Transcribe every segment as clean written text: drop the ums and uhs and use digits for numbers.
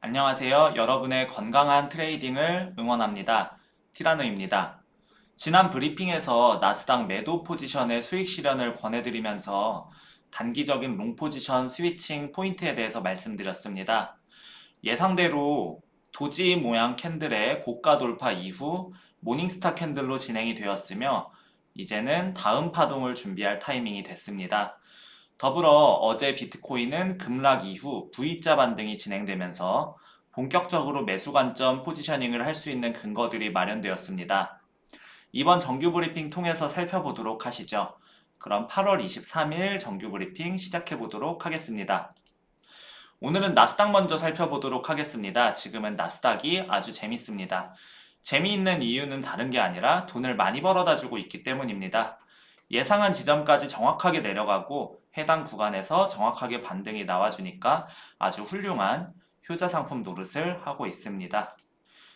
안녕하세요. 여러분의 건강한 트레이딩을 응원합니다. 티라노입니다. 지난 브리핑에서 나스닥 매도 포지션의 수익 실현을 권해드리면서 단기적인 롱 포지션 스위칭 포인트에 대해서 말씀드렸습니다. 예상대로 도지 모양 캔들의 고가 돌파 이후 모닝스타 캔들로 진행이 되었으며 이제는 다음 파동을 준비할 타이밍이 됐습니다. 더불어 어제 비트코인은 급락 이후 V자 반등이 진행되면서 본격적으로 매수 관점 포지셔닝을 할 수 있는 근거들이 마련되었습니다. 이번 정규 브리핑 통해서 살펴보도록 하시죠. 그럼 8월 23일 정규 브리핑 시작해 보도록 하겠습니다. 오늘은 나스닥 먼저 살펴보도록 하겠습니다. 지금은 나스닥이 아주 재밌습니다. 재미있는 이유는 다른 게 아니라 돈을 많이 벌어다 주고 있기 때문입니다. 예상한 지점까지 정확하게 내려가고 해당 구간에서 정확하게 반등이 나와주니까 아주 훌륭한 효자 상품 노릇을 하고 있습니다.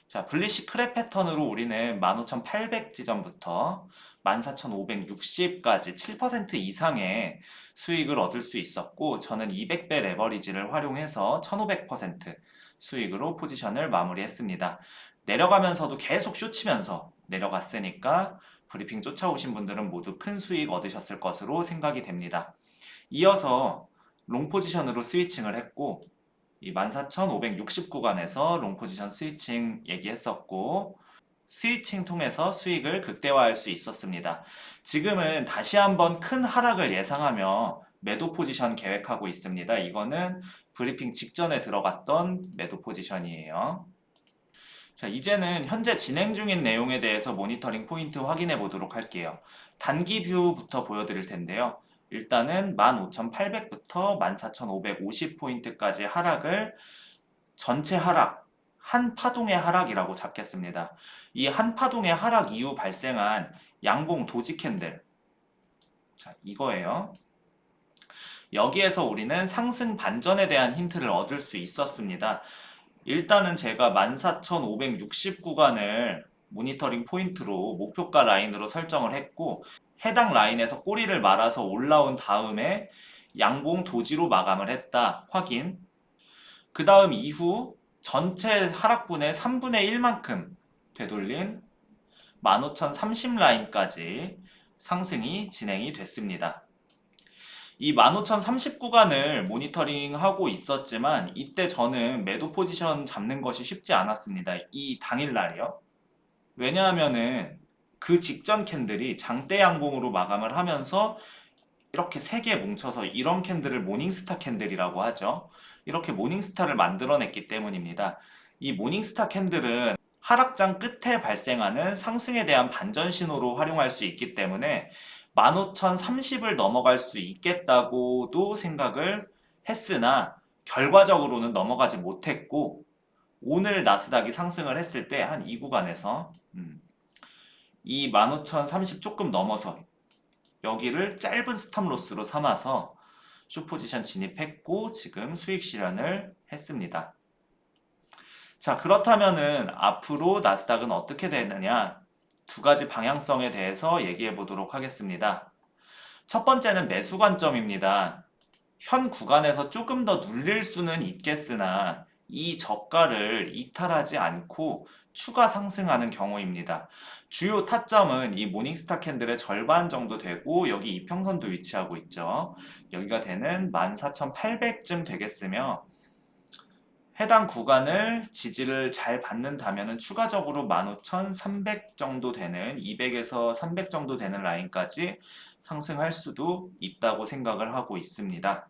자, 블리시 크랩 패턴으로 우리는 15,800 지점부터 14,560까지 7% 이상의 수익을 얻을 수 있었고, 저는 200배 레버리지를 활용해서 1,500% 수익으로 포지션을 마무리했습니다. 내려가면서도 계속 쇼치면서 내려갔으니까 브리핑 쫓아오신 분들은 모두 큰 수익 얻으셨을 것으로 생각이 됩니다. 이어서 롱 포지션으로 스위칭을 했고, 이 14,560 구간에서 롱 포지션 스위칭 얘기했었고, 스위칭 통해서 수익을 극대화할 수 있었습니다. 지금은 다시 한번 큰 하락을 예상하며 매도 포지션 계획하고 있습니다. 이거는 브리핑 직전에 들어갔던 매도 포지션이에요. 자, 이제는 현재 진행 중인 내용에 대해서 모니터링 포인트 확인해 보도록 할게요. 단기 뷰부터 보여드릴 텐데요. 일단은 15,800부터 14,550포인트까지 하락을 전체 하락, 한 파동의 하락이라고 잡겠습니다. 이 한 파동의 하락 이후 발생한 양봉 도지 캔들. 자, 이거예요. 여기에서 우리는 상승 반전에 대한 힌트를 얻을 수 있었습니다. 일단은 제가 14,560 구간을 모니터링 포인트로 목표가 라인으로 설정을 했고, 해당 라인에서 꼬리를 말아서 올라온 다음에 양봉 도지로 마감을 했다. 확인. 그 다음 이후 전체 하락분의 3분의 1만큼 되돌린 15,030 라인까지 상승이 진행이 됐습니다. 이 15,030 구간을 모니터링하고 있었지만 이때 저는 매도 포지션 잡는 것이 쉽지 않았습니다. 이 당일날이요. 왜냐하면은 그 직전 캔들이 장대 양봉으로 마감을 하면서 이렇게 세 개 뭉쳐서 이런 캔들을 모닝스타 캔들이라고 하죠. 이렇게 모닝스타를 만들어냈기 때문입니다. 이 모닝스타 캔들은 하락장 끝에 발생하는 상승에 대한 반전 신호로 활용할 수 있기 때문에 15,030을 넘어갈 수 있겠다고도 생각을 했으나 결과적으로는 넘어가지 못했고, 오늘 나스닥이 상승을 했을 때 한 이 구간에서 이 15,030 조금 넘어서 여기를 짧은 스탑로스로 삼아서 숏 포지션 진입했고 지금 수익 실현을 했습니다. 자, 그렇다면은 앞으로 나스닥은 어떻게 되느냐? 두 가지 방향성에 대해서 얘기해 보도록 하겠습니다. 첫 번째는 매수 관점입니다. 현 구간에서 조금 더 눌릴 수는 있겠으나 이 저가를 이탈하지 않고 추가 상승하는 경우입니다. 주요 타점은 이 모닝스타 캔들의 절반 정도 되고 여기 이평선도 위치하고 있죠. 여기가 되는 14,800쯤 되겠으며 해당 구간을 지지를 잘 받는다면 추가적으로 15,300 정도 되는 200에서 300 정도 되는 라인까지 상승할 수도 있다고 생각을 하고 있습니다.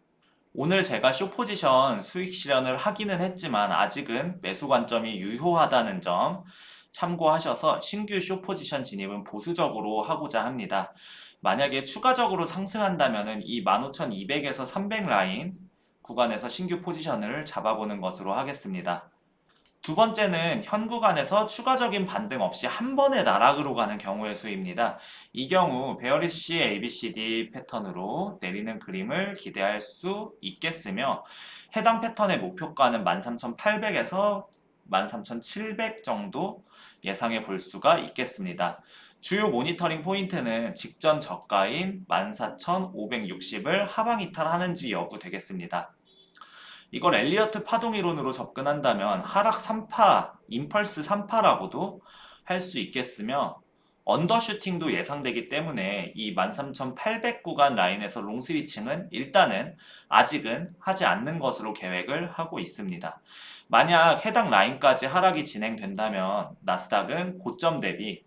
오늘 제가 숏 포지션 수익 실현을 하기는 했지만 아직은 매수 관점이 유효하다는 점 참고하셔서 신규 숏 포지션 진입은 보수적으로 하고자 합니다. 만약에 추가적으로 상승한다면 이 15,200에서 300 라인 구간에서 신규 포지션을 잡아보는 것으로 하겠습니다. 두 번째는 현 구간에서 추가적인 반등 없이 한 번에 나락으로 가는 경우의 수입니다. 이 경우 베어리시 ABCD 패턴으로 내리는 그림을 기대할 수 있겠으며 해당 패턴의 목표가는 13,800에서 13,700 정도 예상해 볼 수가 있겠습니다. 주요 모니터링 포인트는 직전 저가인 14,560을 하방 이탈하는지 여부 되겠습니다. 이걸 엘리어트 파동 이론으로 접근한다면 하락 3파, 임펄스 3파라고도 할 수 있겠으며 언더슈팅도 예상되기 때문에 이 13,800 구간 라인에서 롱 스위칭은 일단은 아직은 하지 않는 것으로 계획을 하고 있습니다. 만약 해당 라인까지 하락이 진행된다면 나스닥은 고점 대비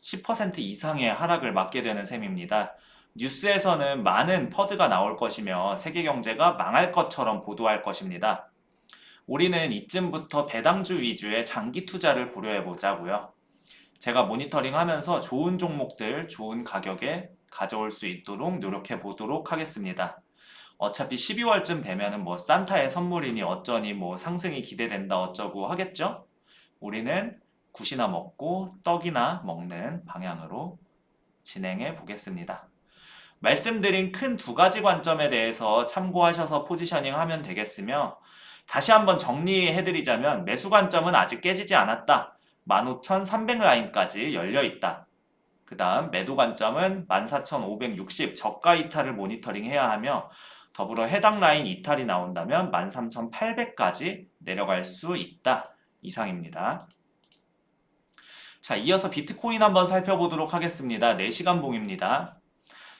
10% 이상의 하락을 맞게 되는 셈입니다. 뉴스에서는 많은 퍼드가 나올 것이며 세계 경제가 망할 것처럼 보도할 것입니다. 우리는 이쯤부터 배당주 위주의 장기 투자를 고려해 보자고요. 제가 모니터링 하면서 좋은 종목들, 좋은 가격에 가져올 수 있도록 노력해 보도록 하겠습니다. 어차피 12월쯤 되면은 뭐 산타의 선물이니 어쩌니 뭐 상승이 기대된다 어쩌고 하겠죠? 우리는 굿이나 먹고 떡이나 먹는 방향으로 진행해 보겠습니다. 말씀드린 큰 두 가지 관점에 대해서 참고하셔서 포지셔닝 하면 되겠으며 다시 한번 정리해드리자면 매수 관점은 아직 깨지지 않았다. 15,300 라인까지 열려있다. 그 다음 매도 관점은 14,560 저가 이탈을 모니터링 해야 하며 더불어 해당 라인 이탈이 나온다면 13,800까지 내려갈 수 있다. 이상입니다. 자, 이어서 비트코인 한번 살펴보도록 하겠습니다. 4시간 봉입니다.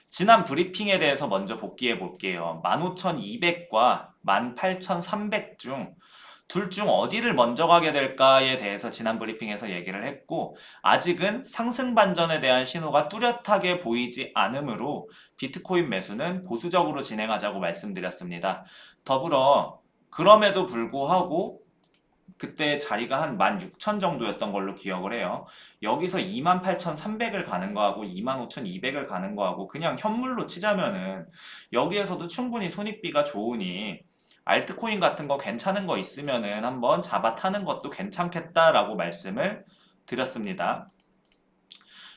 지난 브리핑에 대해서 먼저 복귀해 볼게요. 15,200과 18,300 중 둘 중 어디를 먼저 가게 될까에 대해서 지난 브리핑에서 얘기를 했고 아직은 상승 반전에 대한 신호가 뚜렷하게 보이지 않으므로 비트코인 매수는 보수적으로 진행하자고 말씀드렸습니다. 더불어 그럼에도 불구하고 그때 자리가 한 16,000 정도였던 걸로 기억을 해요. 여기서 28,300을 가는 거하고 25,200을 가는 거하고 그냥 현물로 치자면은 여기에서도 충분히 손익비가 좋으니 알트코인 같은 거 괜찮은 거 있으면은 한번 잡아타는 것도 괜찮겠다라고 말씀을 드렸습니다.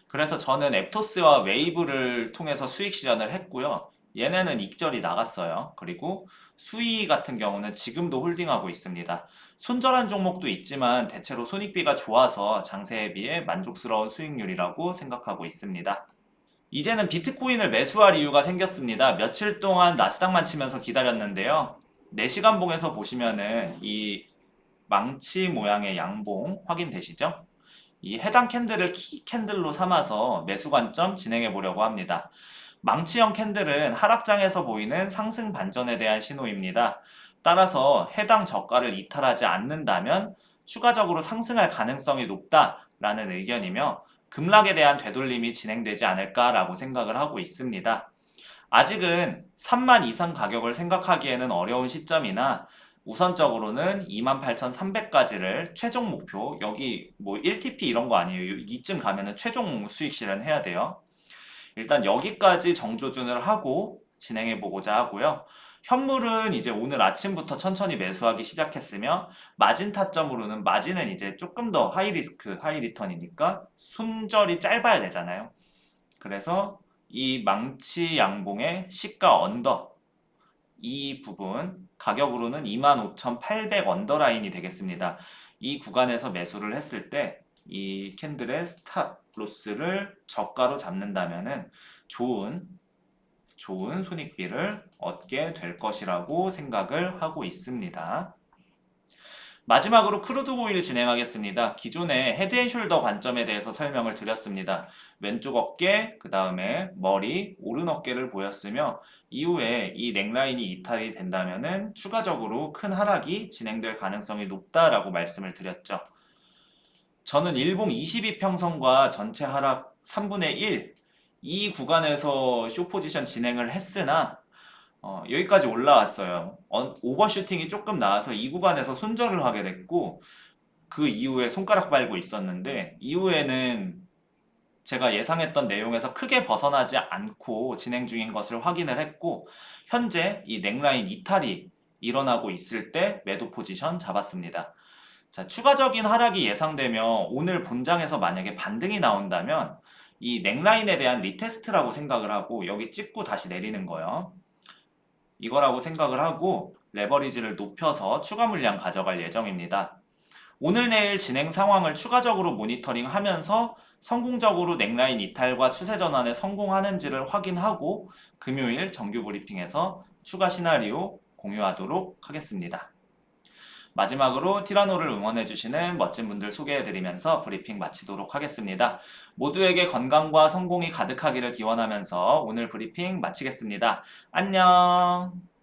그래서 저는 앱토스와 웨이브를 통해서 수익 실현을 했고요. 얘네는 익절이 나갔어요. 그리고 수위 같은 경우는 지금도 홀딩하고 있습니다. 손절한 종목도 있지만 대체로 손익비가 좋아서 장세에 비해 만족스러운 수익률이라고 생각하고 있습니다. 이제는 비트코인을 매수할 이유가 생겼습니다. 며칠 동안 나스닥만 치면서 기다렸는데요. 4시간 봉에서 보시면은 이 망치 모양의 양봉 확인되시죠? 이 해당 캔들을 키 캔들로 삼아서 매수 관점 진행해 보려고 합니다. 망치형 캔들은 하락장에서 보이는 상승 반전에 대한 신호입니다. 따라서 해당 저가를 이탈하지 않는다면 추가적으로 상승할 가능성이 높다라는 의견이며 급락에 대한 되돌림이 진행되지 않을까라고 생각을 하고 있습니다. 아직은 3만 이상 가격을 생각하기에는 어려운 시점이나 우선적으로는 28,300까지를 최종 목표, 여기 뭐 1TP 이런 거 아니에요. 이쯤 가면은 최종 수익 실현해야 돼요. 일단 여기까지 정조준을 하고 진행해 보고자 하고요. 현물은 이제 오늘 아침부터 천천히 매수하기 시작했으며 마진 타점으로는 마진은 이제 조금 더 하이 리스크, 하이 리턴이니까 손절이 짧아야 되잖아요. 그래서 이 망치 양봉의 시가 언더 이 부분 가격으로는 25,800 언더라인이 되겠습니다. 이 구간에서 매수를 했을 때 이 캔들의 스탑 로스를 저가로 잡는다면은 좋은 손익비를 얻게 될 것이라고 생각을 하고 있습니다. 마지막으로 크루드 오일 진행하겠습니다. 기존의 헤드앤숄더 관점에 대해서 설명을 드렸습니다. 왼쪽 어깨, 그 다음에 머리, 오른 어깨를 보였으며 이후에 이 넥라인이 이탈이 된다면은 추가적으로 큰 하락이 진행될 가능성이 높다라고 말씀을 드렸죠. 저는 일봉 22평선과 전체 하락 3분의 1 이 구간에서 쇼 포지션 진행을 했으나 여기까지 올라왔어요. 오버슈팅이 조금 나와서 이 구간에서 손절을 하게 됐고 그 이후에 손가락 빨고 있었는데 이후에는 제가 예상했던 내용에서 크게 벗어나지 않고 진행 중인 것을 확인을 했고 현재 이 넥라인 이탈이 일어나고 있을 때 매도 포지션 잡았습니다. 자, 추가적인 하락이 예상되며 오늘 본장에서 만약에 반등이 나온다면 이 넥라인에 대한 리테스트라고 생각을 하고 여기 찍고 다시 내리는 거예요. 이거라고 생각을 하고 레버리지를 높여서 추가 물량 가져갈 예정입니다. 오늘 내일 진행 상황을 추가적으로 모니터링 하면서 성공적으로 넥라인 이탈과 추세 전환에 성공하는지를 확인하고 금요일 정규 브리핑에서 추가 시나리오 공유하도록 하겠습니다. 마지막으로 티라노를 응원해주시는 멋진 분들 소개해드리면서 브리핑 마치도록 하겠습니다. 모두에게 건강과 성공이 가득하기를 기원하면서 오늘 브리핑 마치겠습니다. 안녕!